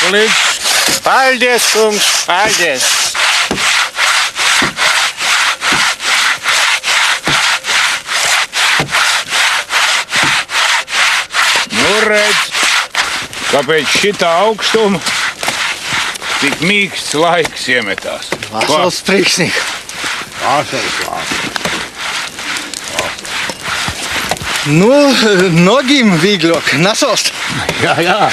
Paldies! Paldies, kungs! Paldies! Nu redz, kāpēc šitā augstuma tik mīksts laiks iemetās. Vasaras priekšnieks. Nu, nogim vīgļok, nesost. Jā.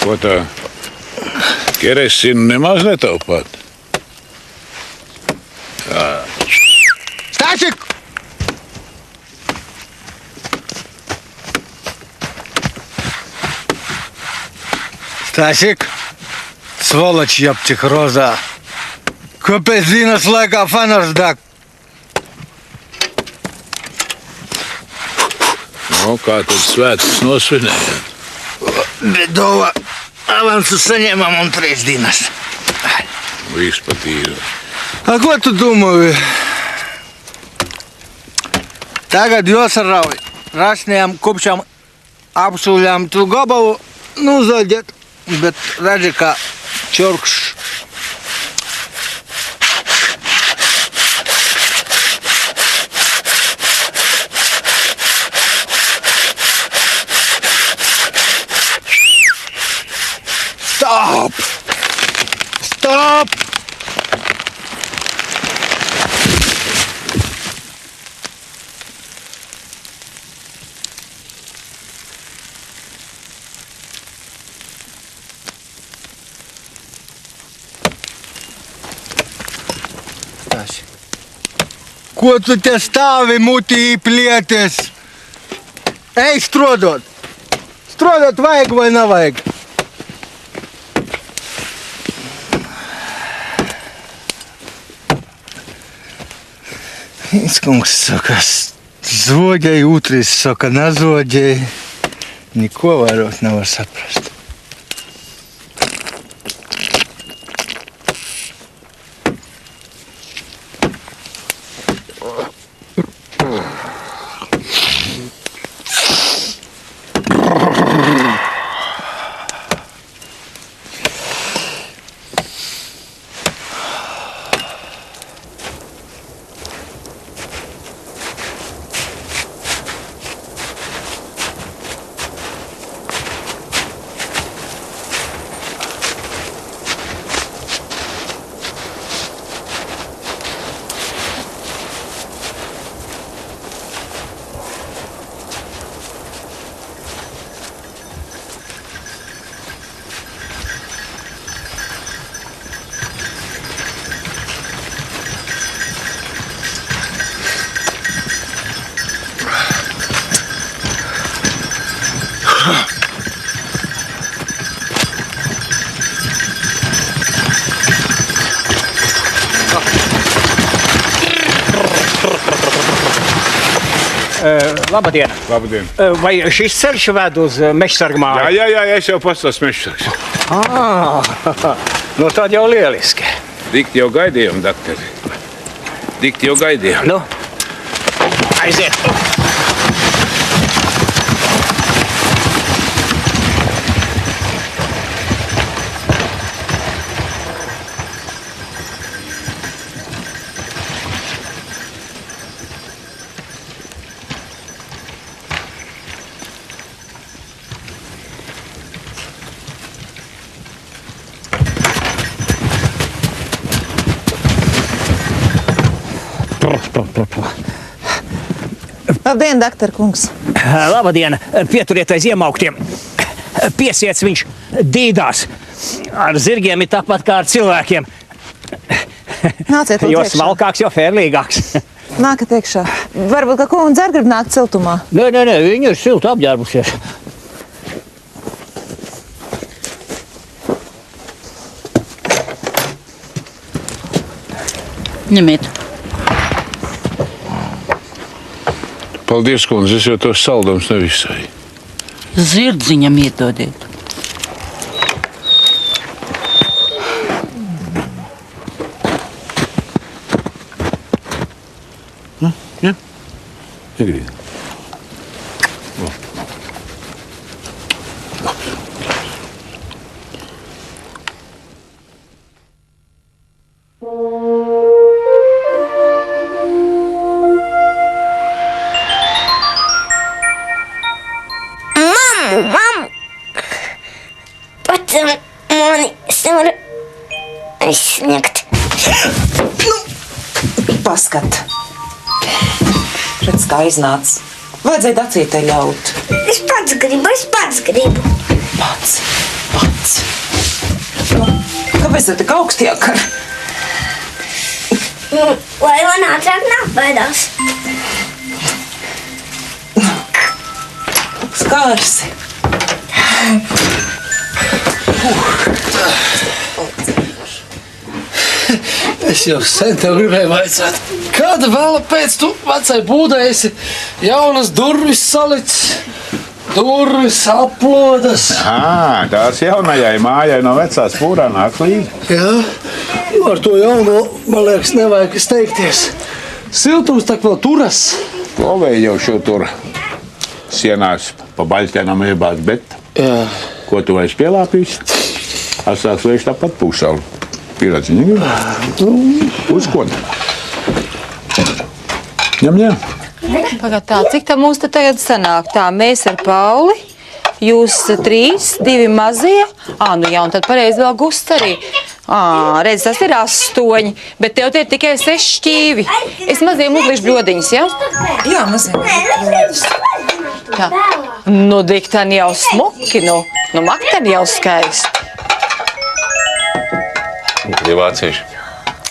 Ko tā keresinu nemaz netaupāt? Stāčik! Stāčik! Svoloč jopčik rozā. Kāpēc dienas laikā fanars deg? Nu, kā tad svētkus nosvinējāt? Bet dova avansu saņēmām un 3 dienas. Viss patīra. A ko tu domāji? Tagad jāsarauj rasnajām kupšām apsūļām tu gabalu nozaļģēt, bet redzi, kā čurkšs. Stop! Stop! Ko tu te stāvi mutī plieties? Ej, strodot! Strodot vajag vai nevajag? Viens kungs saka, zoģēji, otrs saka, nezoģēji. Neko vairāk nevar saprast. Labdien! Labdien! Vai šis ceļš ved uz mežsargu māju? Jā, es jau pats esmu mežsargs. Nu tad jau lieliski. Dikti jau gaidījām, daktari. Dikti jau gaidījām. Nu, aiziet! Labdien, doktor kungs! Labdien! Pieturiet aiz iemauktiem! Piesiets viņš dīdās! Ar zirgiem ir tāpat kā ar cilvēkiem. Nāciet, lūdzu, Jo iekšā. smalkāks, jo fērlīgāks. Nākat iekšā. Varbūt, ka kundze arī grib nākt siltumā. Nē, viņa ir silti apģērbusies. Ņemiet. Paldies, kundze, es jau tos saldums nevisai. Zirdziņam iedodiet. Negrīd. mani nevar aizsniegt. Paskat. Redz, kā iznāca. Vajadzēja Dacītai ļaut. Es pats gribu. Pats. Nu, kāpēc tev tik augsti jākar? Lai man ātrāk neapbaidās. Skārsi. Es jau sen tev gribēju vaicāt, kāda vēla pēc tu vecai būdai esi jaunas durvis salicis, durvis aplodas. Tās jaunajai mājai no vecās pūrā nāk līdzi. Jā, ar to jauno, man liekas, nevajag steigties. Siltums tak vēl turas. Klovēja jau šo tur sienās pa baļķēnam iebāz, bet Jā. ko tu vairs pielāpīs? Asāks liekas tāpat pūsauli. Pīradziņi grib? Uz ko? Ņem. Pagad tā, cik tā mums te tagad sanāk? Tā, mēs ar Pauli, jūs 3, 2 mazie. Nu jā, un tad pareizi vēl Gust arī. Redz, tas ir 8, bet tev te ir tikai 6 šķīvi. Es maziem uzlīšu bļodiņas, ja? Jā, maziem. Tā. Nu, diktani jau smuki, nu maktani jau skaisti. Tie vācieši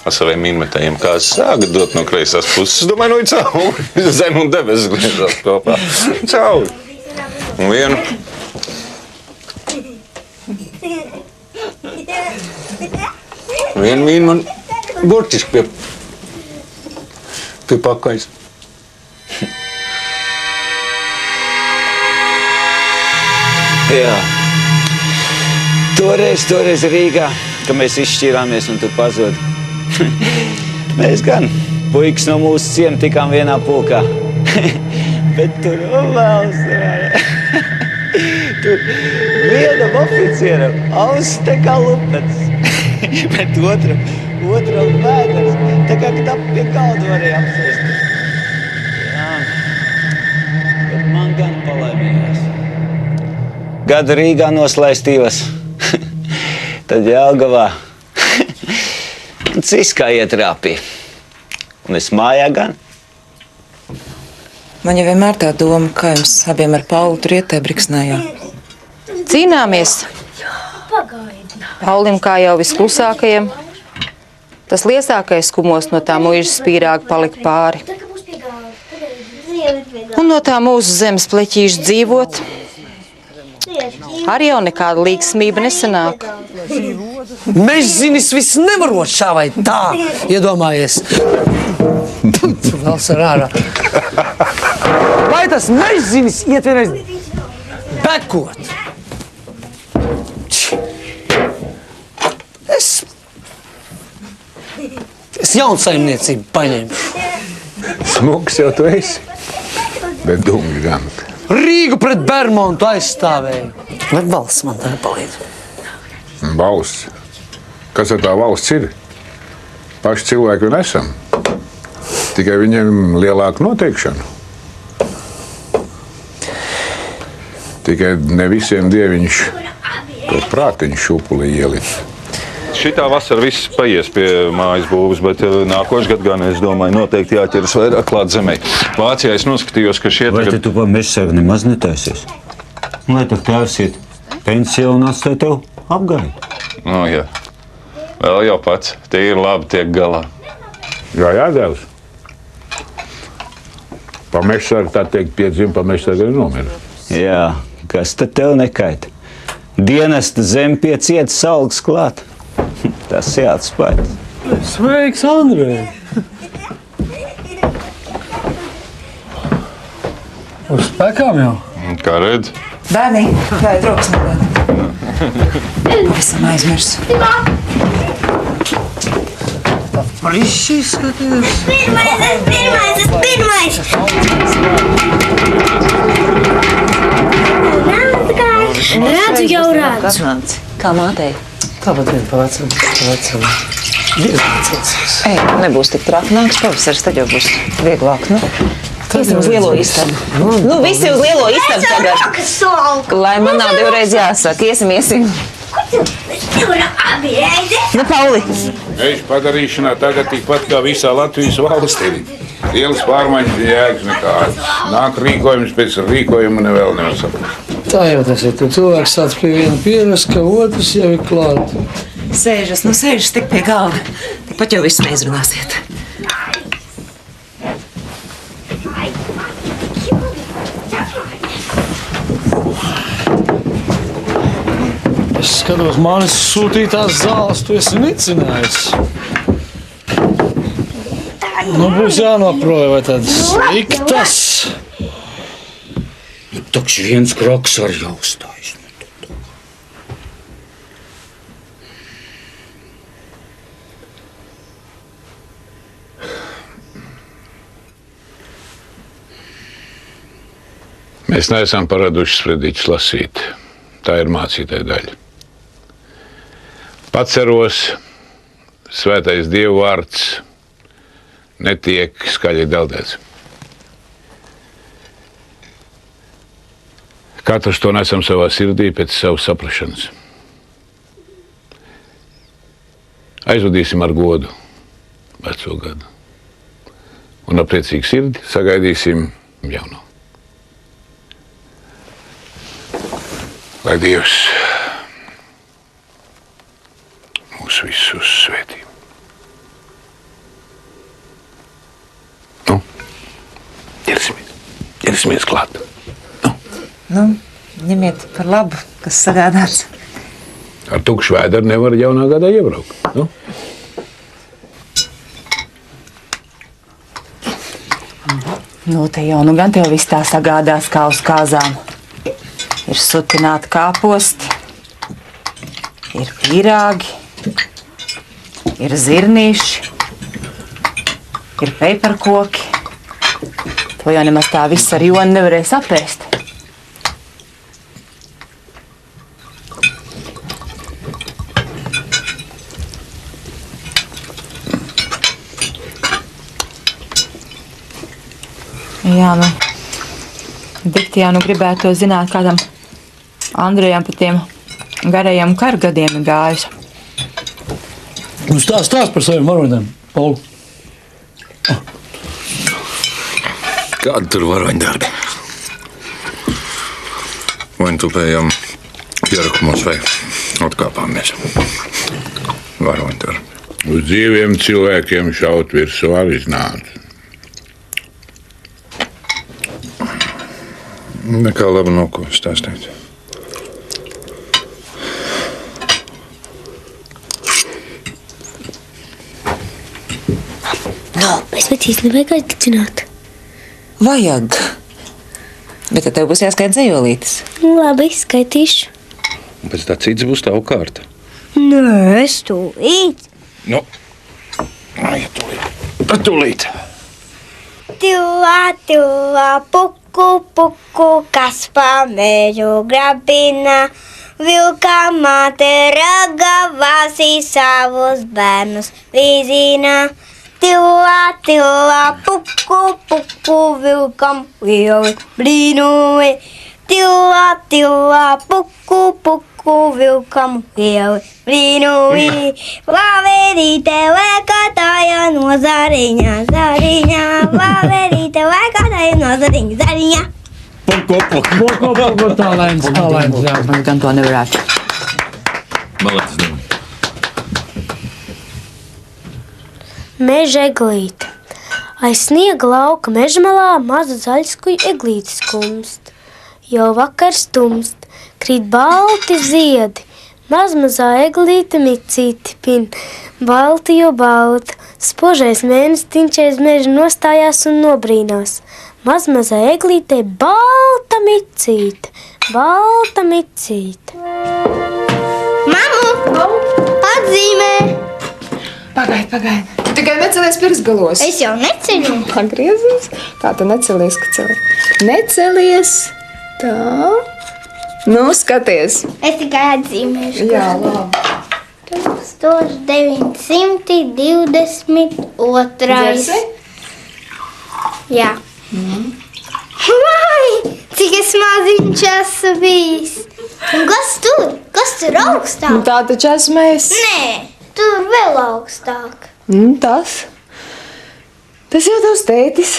ar saviem minmetējiem kāds sāga dot no kreisās puses. Es domāju, nu ir cauri. Zem un debesis griežās kopā. Cauri. Un vienu. Vienu mīnu man burtiski pie pakaļas. Jā. Toreiz Rīgā, kad mēs izšķīrāmies un tu pazudi. Mēs gan, puikas no mūsu ciema tikām vienā pulkā. Bet tur vēls. Tur vienam oficieram auss te kā lupets. Bet otram vēders, tā kā knap pie galda varēja apsēsties. Jā, bet man gan palaimījās. Gadu Rīgā noslaistījos. Tad Jelgavā Ciskā ietrāpīja. Un es mājā gan. Man jau vienmēr tā doma, kā jums abiem ar Paulu tur iet tajā briksnējā. Cīnāmies. Paulim kā jau visklusākajam. Tas liesākais kumos no tā muižas spīrāga palika pāri. Un no tā mūsu zemes pleķīša dzīvot. Arī jau nekāda līgsmība nesanāk. Mežzinis viss nevarot šā vai tā, iedomājies. Tu vēl sar ārā. Vai tas mežzinis iet vienreiz bekot? Es jaunsaimniecību paņemšu. Smuks jau tu esi, bet dungi gan. Rīgu pret Bermontu aizstāvēju. Bet valsts man tā palīdz. Valsts? Kas ar tā valsts ir? Paši cilvēki un esam. Tikai viņiem lielāka noteikšana. Tikai ne visiem dieviņš to prātiņu šūpuli ielikt. Šitā vasara viss paies pie mājas būvas, bet nākošais gadu gan, es domāju, noteikti jāķeras vairāk klāt zemē. Vācijā es noskatījos, ka šie Vai te tu pa mežsargu nemaz netaisies? Lai tak tēvs iet pensiju un atstāj tev apgāju. Nu, jā. Vēl jau pats. Tie ir labi, tiek galā. Jā, Dievs. Pa mežsargu tā teikt piedzim, pa mežsargu arī nomira. Jā, kas tad tev nekaita? Dienesta zem pie cietas algas klāt. Tas jāatspēj. Sveiks, Andrej! Uz spēkām jau? Kā redz? Bērni, jāiet rokas nogāt. Pavisam aizmirsu. Friši skaties. Pirmais! Redzu jau redzu. Kā mātei? Tāpat vien pa vecam. Ej, nebūs tik traki. Nāks pavasaris, tad jau būs vieglāk, nu. Iesim uz lielo istabu. Nu, visi uz lielo istabu tagad. Lai man nav divreiz jāsaka. Iesim. Nu, Pauli! Meža padarīšanā tagad tikpat kā visā Latvijas valstī. Lielas pārmaiņas jēgas nekādas. Nāk rīkojums pēc rīkojuma nevēl nesaprast. Tā jau tas ir. Tu cilvēks sāc pie viena pieras, ka otrs jau ir klāt. Sēžas, nu sēžas tik pie galda. Tikpat jau visu neizrunāsiet. Es skatos, manis sūtītās zāles tu esi nicinājis. Nu, būs jānoproja, vai tādas sliktas. Takš viens kroks var jau uzstājas. Mēs neesam paraduši sprediķus lasīt. Tā ir mācītāja daļa. Paceros, svētais Dievu vārds netiek skaļi deldēts. Katrs to nesam savā sirdī pēc savas saprašanas. Aizvadīsim ar godu veco gadu. Un ar priecīgu sirdi sagaidīsim jauno. Lai Dievs mūs visus svētī. Nu, ķersimies klāt. Nu, ņemiet par labu, kas sagādāts. Ar tukšu vēderu nevar jaunā gadā iebraukt. Nu? Nu, te jau nu gan tev viss tā sagādās kā uz kāzām. Ir sutināti kāposti, ir pīrāgi, ir zirnīši, ir peiparkoki. To jau nemaz tā viss ar Jonu nevarēs apēst. Jā, nu, dikti jau nu gribētu to zināt, kādam Andrejam pa tiem garajiem kargadiem ir gājis. Nu, stāst par saviem varoņiem, Pauli. Kādi tur varoņdarbi? Vai tupējām ierakumos vai atkāpāmies? Varoņdarbi. Uz dzīviem cilvēkiem šaut virsū arī iznāca. Nekā laba nav ko stāstīt. Bet īstenībā vajag aizlicināt. Vajag. Bet tad tev būs jāskaita dzejolītes. Labi, skaitīšu. Un pēc tā cits būs tavu kārta. Nē, es tūlīt. Nu, tūlīt. Tila, puku, kas pa mežu grabina. Vilka māte ragavasi savus bērnus vizina. Tila, puku, vilkam lieli brīnumi. Tila, puku, vilkam lieli brīnumi. Vāverīte lēkātāja no zariņa. Vāverīte lēkātāja no zariņa. Tā lēns, jā. Man gan to nevarētu. Malētas doma. Meža eglīte. Aiz sniega lauka mežmalā maza zaļskuja eglīte skumst. Jau vakars tumst, krīt balti ziedi. Mazmazā eglīte micīti pin, balti jo balta. Spožais mēnestiņš aiz meža nostājās un nobrīnās. Mazmazā eglīte balta micīte. Mamu, atzīmē! Pagaid. Tu tikai necelies pirksgalos. Es jau neceļu. Pagriezies. Tā tu necelies, ka celi. Necelies. Tā. Nu, skaties. Es tikai atzīmēšu. Jā, labi. 1922. Dzersi? Jā. Vai, cik es maziņš esmu bijis. Un kas tur? Kas tur augstāk? Tā taču esmu es. Nē, tur vēl augstāk. Tas jau tavs tētis.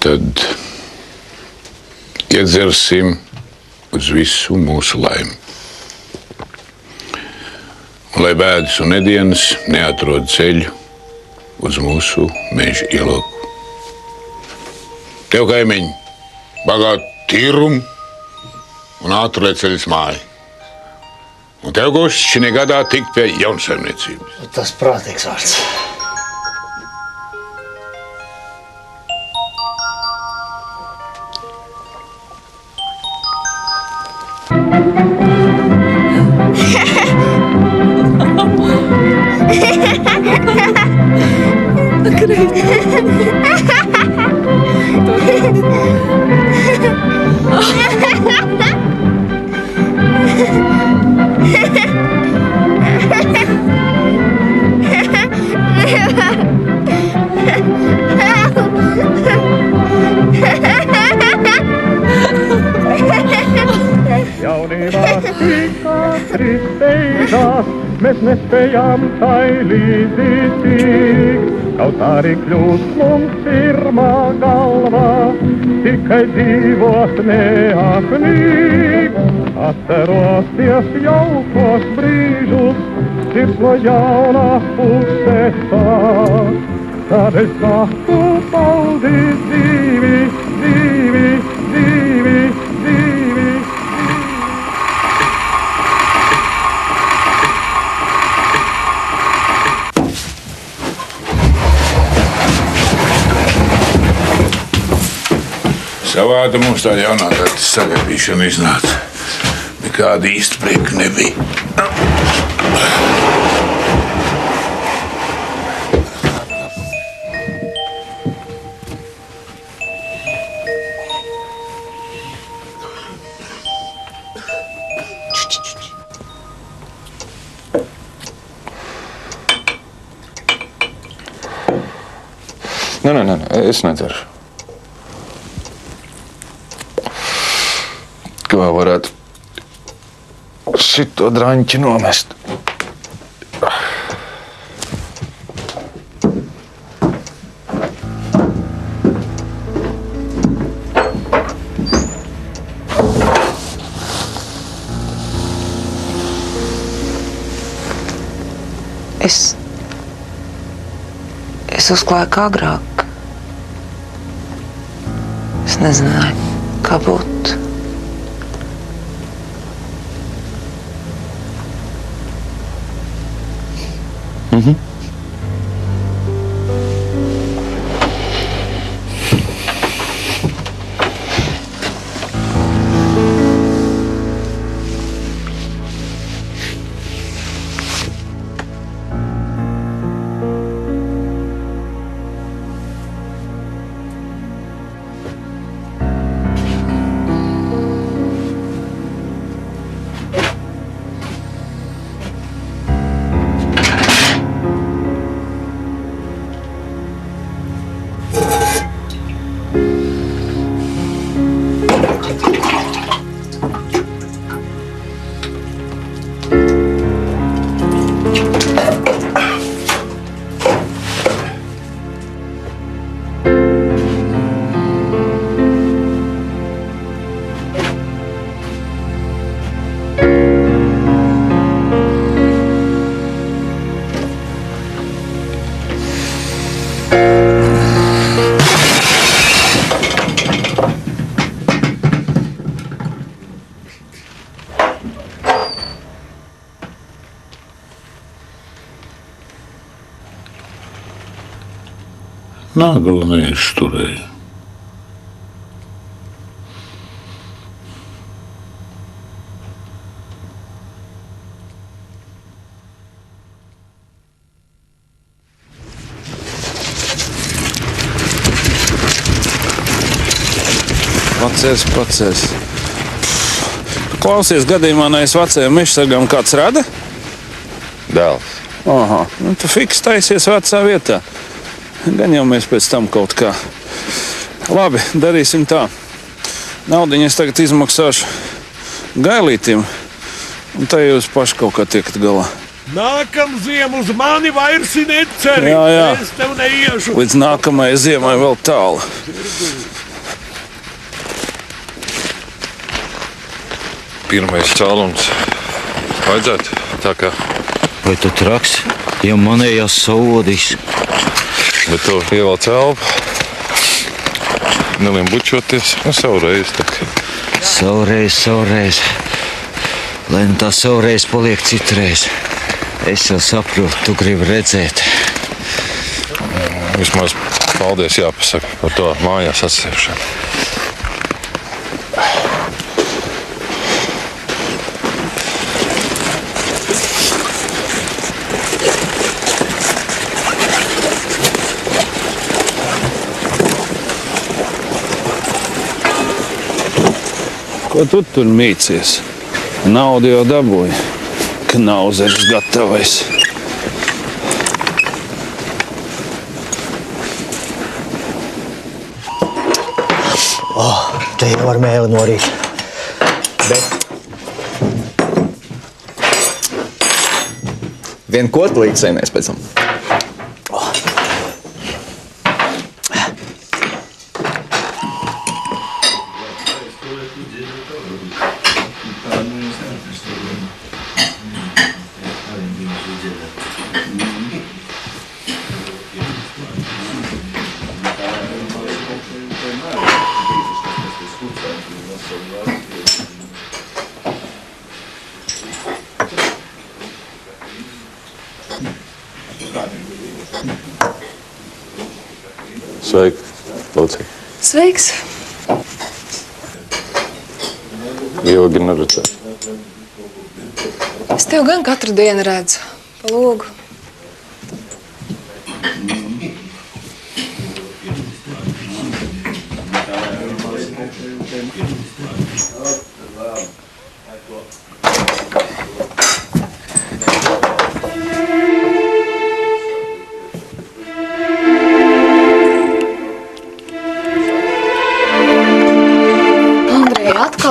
Tad iedzersim uz visu mūsu laimi. Un lai bēdas un nedienas neatrod ceļu uz mūsu meža ieloku. Tev, kaimiņi, bagātu tīrumu un ātru ceļus māju. Un tev, Gošs, šī gadā tikt pie jaunsaimniecības. Tas prātīgs vārds. Mēs nespējām tai līdzi tikt, kaut arī kļūst mums pirmā galva, tikai dzīvot neapnīk. Atceroties jaukos brīžus, sirds no jaunā pusē sāk. Tad es saku paldies dzīvi, dzīvi, dzīvi, dzīvi. Savāda mums tā jaunā datas sagaidīšana iznāca. Nekāda īsta prieka nebija. Nē, es nedzeru. Kā varētu šito draņķi nomest? Es uzklāju kā agrāk. Es nezināju, kā būt. Nagla neizturēja. Pacers. Klausies, gadījumā nevis vecajam mišsargam kāds rada? Dēls. Aha, nu tu fiks taisies vecā vietā. Gan jau mēs pēc tam kaut kā. Labi, darīsim tā. Naudiņu es tagad izmaksāšu Gailītim, un tā jūs paši kaut kā tiekat galā. Nākamziem uz mani vairs neceri. Jā. Es tev neiešu. Līdz nākamajai ziemai vēl tālu. Pirmais cēlums. Vajadzētu tā kā. Vai tu traks? Jau manējās savodīs. Bet to ievēl cēlpu. Neliem bučoties. Nu, savreiz tā kā. Savreiz. Lai nu tā savreiz paliek citreiz. Es jau saprotu, tu gribi redzēt. Vismaz paldies jāpasaka par to mājās atsevišķu. Ko tu tur mīcies? Naudu jau dabūji. Knauzeris gatavais. Te jau var mēli norīt. Bet vien kotlīgs sēnēs pēc tam. Sveiki, Lucija. Sveiks! Ilgi neredzēju. Es tev gan katru dienu redzu. Pa logu.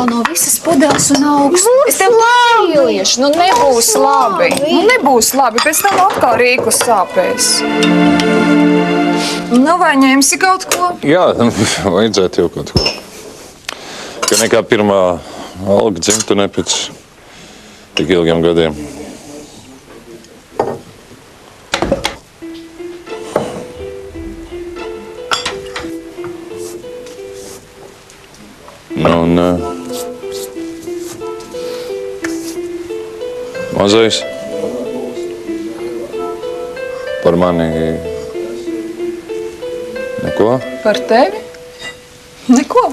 No visas pudeles un augsts. Es tev pārīliešu, nu nebūs labi. Nu nebūs labi, pēc tam atkal rīklis sāpēs. Nu vai ņemsi kaut ko? Jā, vajadzētu jau kaut ko. Ka nekā pirmā alga dzimtenē pēc tik ilgiem gadiem. Nu, un mazais par mani neko? Par tevi? Neko.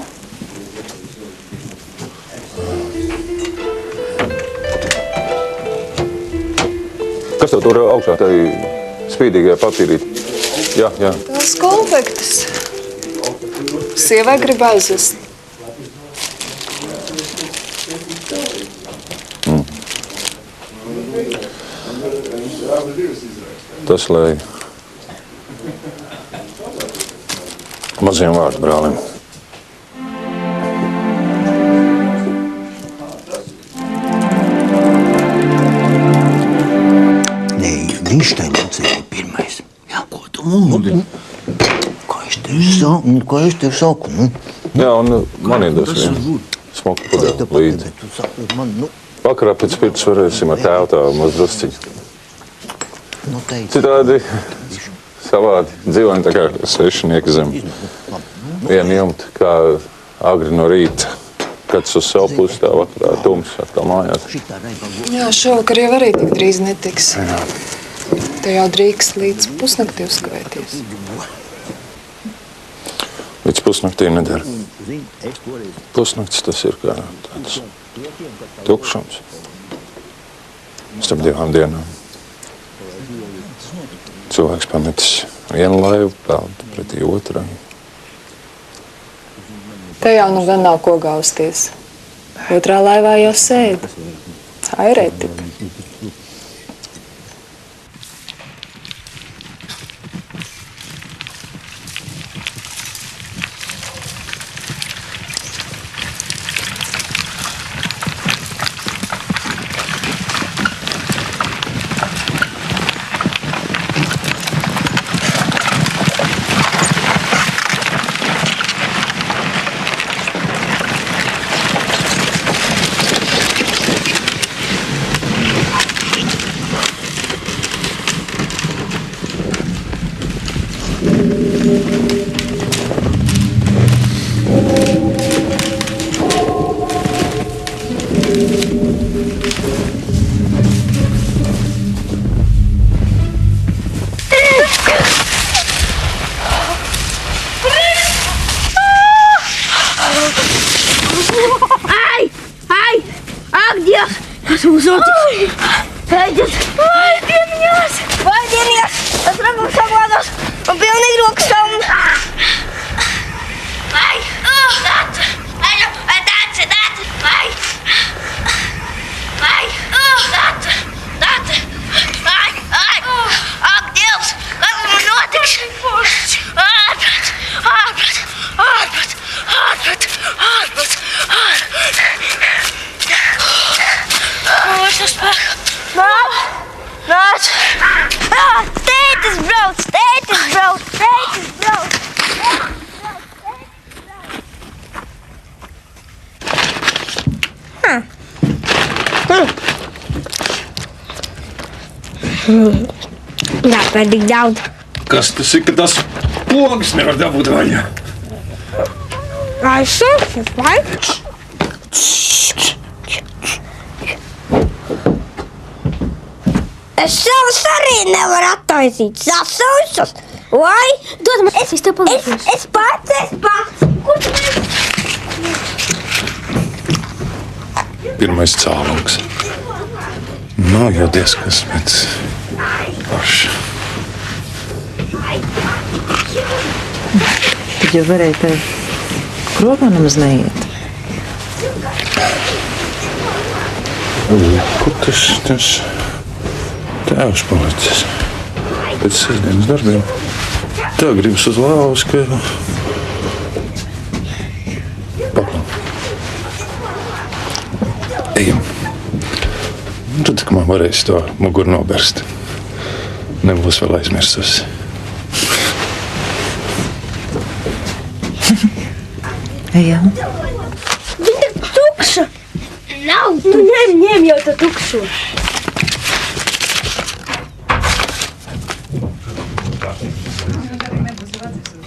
Kas tev tur augšā, tai spīdīgajā papīrīt? Jā. Tās konfektes. Sievai grib aizvest. Tas, lai maziem vārdu brālim. Nē, viņš tai Lucija ir pirmais. Jā, ko tu mūdi? Ko es tev saku? Nu? Jā, un man iedos vienu smoku pudeli līdzi. Vakarā pēc pirts varēsim ar tēvu tā maz drusciņu. Citādi savādi dzīvojam tā kā svešinieki zem vienu jumtu, kā agri no rīta, kad uz savu pusi tā vakarā tums atkal mājās. Jā, šovakar jau arī tik drīz netiks. Te jau drīkst līdz pusnaktī uzkavēties. Līdz pusnaktī nedara. Pusnakts tas ir kā tāds tukšums starp divām dienām. Cilvēks pametis vienu laivu, peld pretī otrai. Te jau nu gan nav ko gausties. Otrā laivā jau sēdi. Tā ir etika. Tāpēc tik daudz. Kas tas ir, ka tas pogas nevar dabūt vaļā? Aizsūks, vai? Es savus arī nevaru attaisīt. Sasaušas, vai? Dod man, es tev palīdzīšu. Es pats. Kur tu esi? Pirmais cālums. Nav jau diezkas, bet paši. Tad jau varēja teikt, kropā nemaz neiet. Kur tas tēvs palicis? Pēc sestdienas darbiem. Tā gribas uz lauvas, ka... Paklam. Ejam. Tad, ka man varēs to muguru noberst. Nebūs vēl aizmirsus. Ejam. Viņa ir tukša. Nav tu. Ņem jau to tukšu.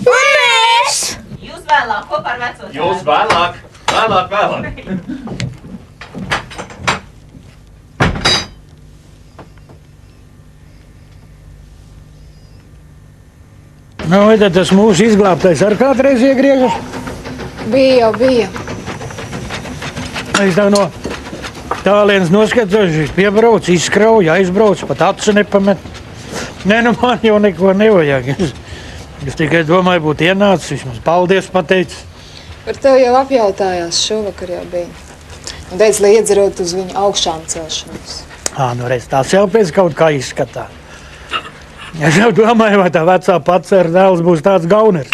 Un mēs! Jūs vēlāk, kopā ar veco. Jūs vēlāk. Nu, vai tad tas mūsu izglābtais ar kādreiz iegriežas? Bija. Es tev no tālienes noskatos, piebrauc, izkrauj, aizbrauc, pat acu nepamet. Nē, nu man jau neko nevajag. Es tikai domāju, būtu ienācis, vismaz paldies pateicis. Par tevi jau apjautājās, šovakar jau bija. Un teica, lai iedzerot uz viņu augšām celšanos. Nu reiz tās jau pēc kaut kā izskatās. Es jau domāju, vai tā vecā pacera dēls būs tāds gauners.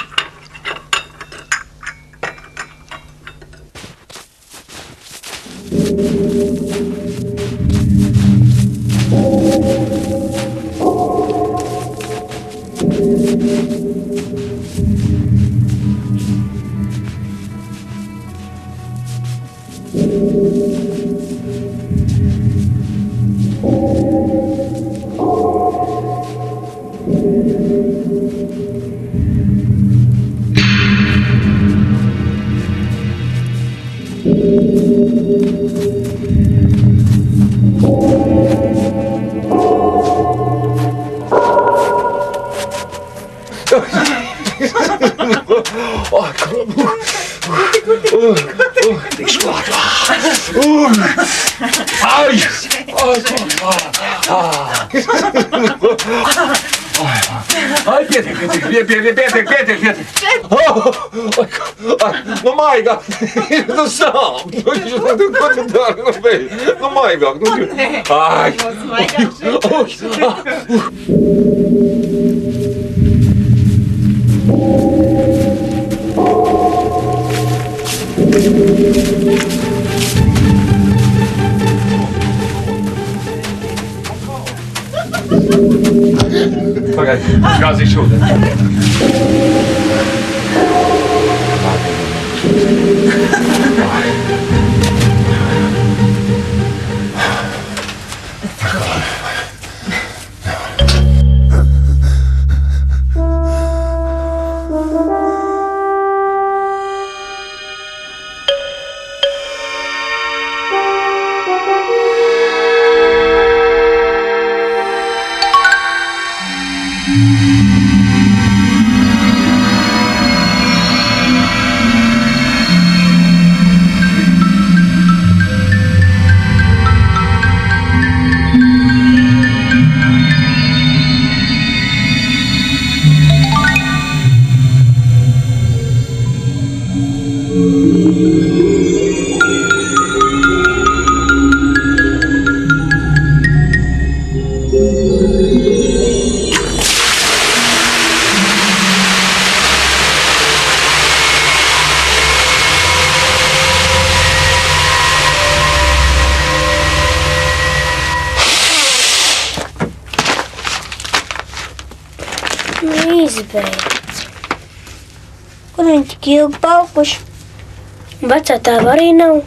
Pietiek. Nu, maigāk. Nu, sāp. Ko tu dari? Nu, maigāk. Ai. Pagaidi, gāzīšu ūdeni. Izbeidz. Kur viņi tik ilgi palikuši? Vecā tēva arī nav.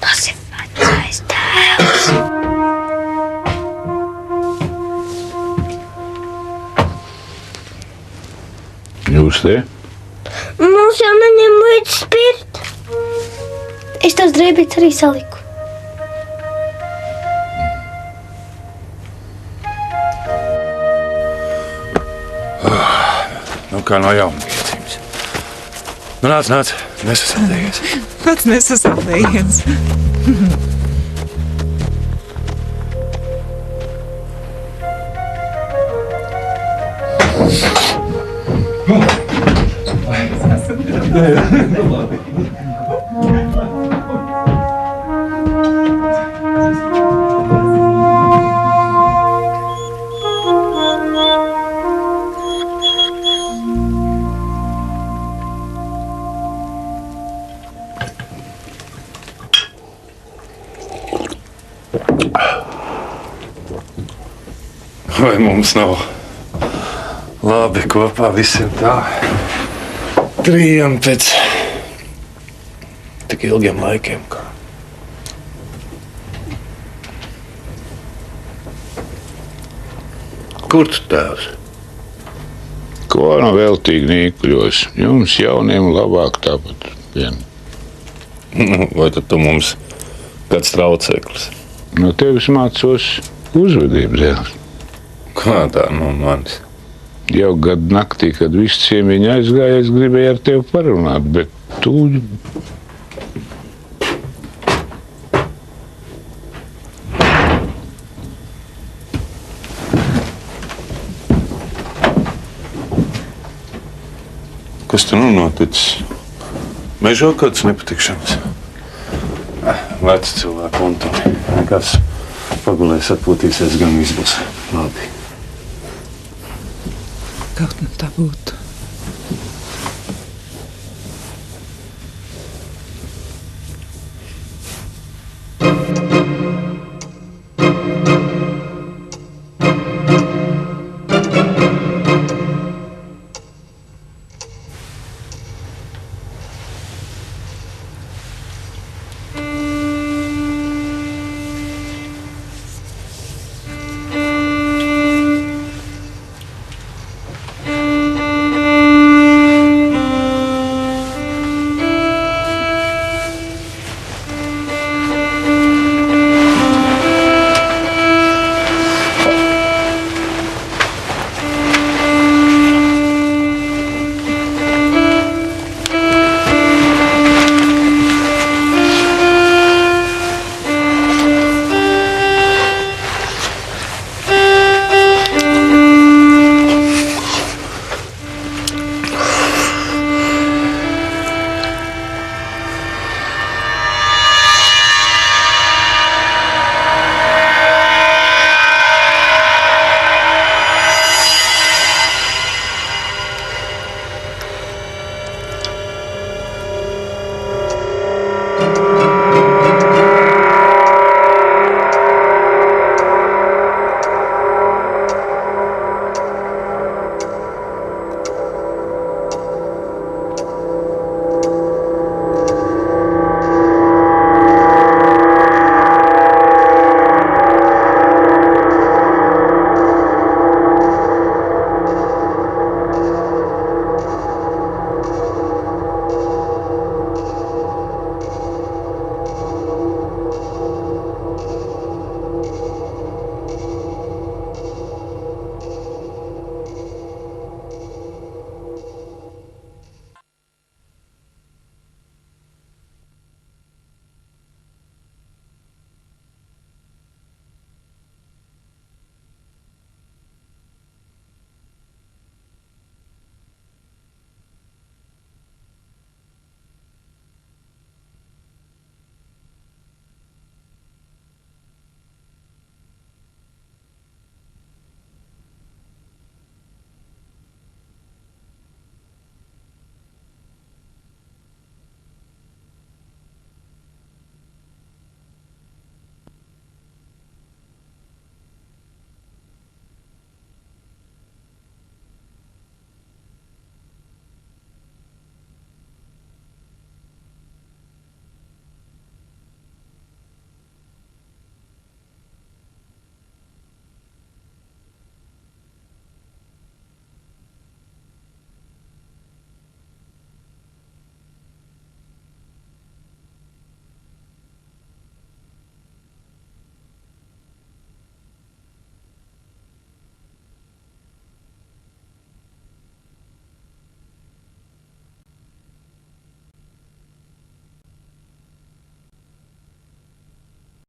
Tas ir vecais tēvs. Jūs te? Mums jau neņem līdz spirt. Es tās drēbītes arī saliku. Nu, kā no jauna piedzimts. Nu, nāc, nesasaldējies. Pats nesasaldējies. Vai mums nav labi kopā visiem tā? Trījam pēc tik ilgiem laikiem. Kā. Kur tu tēvs? Ko no veltīgi nīkuļos? Jums jauniem labāk tāpat vien. Vai tad tu mums kāds traucēklis? No tevis mācos uzvedību dēļ. Kā tā no manis? Jau gadu naktī, kad viss ciemiņi aizgāja, es gribēju ar tevi parunāt, bet tu... Kas tu nu noticis? Mežā kāds nepatikšanas? Veci cilvēku un tu. Nekas pagulēs, atpūtīsies, gan viss būs labi. Kaut nu tā būtu.